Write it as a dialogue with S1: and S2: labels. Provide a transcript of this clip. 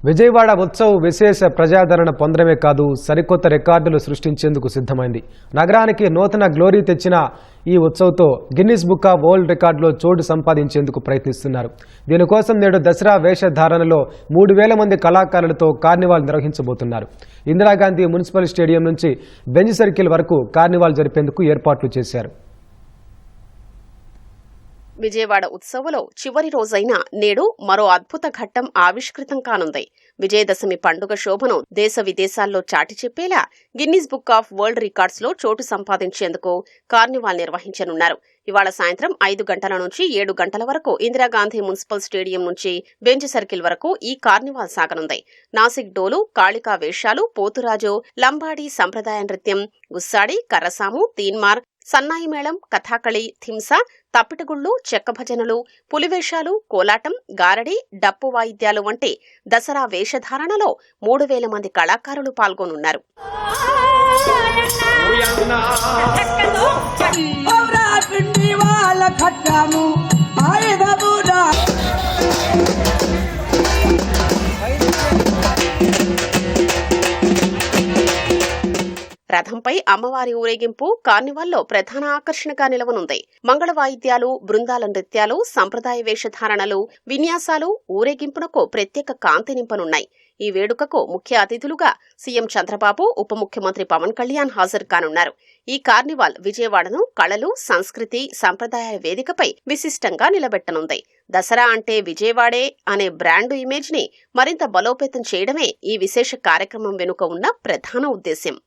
S1: విజయవాడ ఉత్సవ్ విశేష ప్రజాదరణ పొందడమే కాదు, సరికొత్త రికార్డులు సృష్టించేందుకు సిద్ధమైంది. నగరానికి నూతన గ్లోరీ తెచ్చిన ఈ ఉత్సవ్తో గిన్నిస్ బుక్ ఆఫ్ వరల్డ్ రికార్డులో చోటు సంపాదించేందుకు ప్రయత్నిస్తున్నారు. దీనికోసం నేడు దసరా వేషధారణలో 3000 మంది కళాకారులతో కార్నివాల్ నిర్వహించబోతున్నారు. ఇందిరాగాంధీ మున్సిపల్ స్టేడియం నుంచి బెంజ్ సర్కిల్ వరకు కార్నివాల్ జరిపేందుకు ఏర్పాట్లు చేశారు.
S2: విజయవాడ ఉత్సవంలో చివరి రోజైన నేడు మరో అద్భుత ఘట్టం ఆవిష్కృతం కానుంది. విజయదశమి పండుగ శోభను దేశ విదేశాల్లో చాటి చెప్పేలా Guinness book of world records లో చోటు సంపాదించేందుకు కార్నివాల్ నిర్వహించనున్నారు. ఇవాళ సాయంత్రం 5 గంటల నుంచి 7 గంటల వరకు ఇందిరాగాంధీ మున్సిపల్ స్టేడియం నుంచి బెంజ్ సర్కిల్ వరకు ఈ కార్నివాల్ సాగనుంది. నాసిక్ డోలు, కాళికా వేషాలు, పోతురాజు, లంబాడీ సంప్రదాయ నృత్యం, గుస్సాడి, కర్రసాము, తీన్మార్, సన్నాయి మేళం, కథాకళి, థింస, తప్పిటగుళ్లు, చెక్క భజనలు, పులివేషాలు, కోలాటం, గారడి, డప్పు వాయిద్యాలు వంటి దసరా వేషధారణలో 3000 మంది కళాకారులు పాల్గొనున్నారు. రథంపై అమ్మవారి ఊరేగింపు కార్నివాల్లో ప్రధాన ఆకర్షణగా నిలవనుంది. మంగళ వాయిద్యాలు, బృందాల నృత్యాలు, సంప్రదాయ వేషధారణలు, విన్యాసాలు ఊరేగింపునకు ప్రత్యేక కాంతి నింపనున్నాయి. ఈ వేడుకకు ముఖ్య అతిథులుగా సీఎం చంద్రబాబు, ఉప ముఖ్యమంత్రి పవన్ కళ్యాణ్ హాజరు కానున్నారు. ఈ కార్నివాల్ విజయవాడను కళలు, సంస్కృతి, సంప్రదాయాల వేదికపై విశిష్టంగా నిలబెట్టనుంది. దసరా అంటే విజయవాడే అనే బ్రాండు ఇమేజ్ ని మరింత బలోపేతం చేయడమే ఈ విశేష కార్యక్రమం వెనుక ఉన్న ప్రధాన ఉద్దేశ్యం.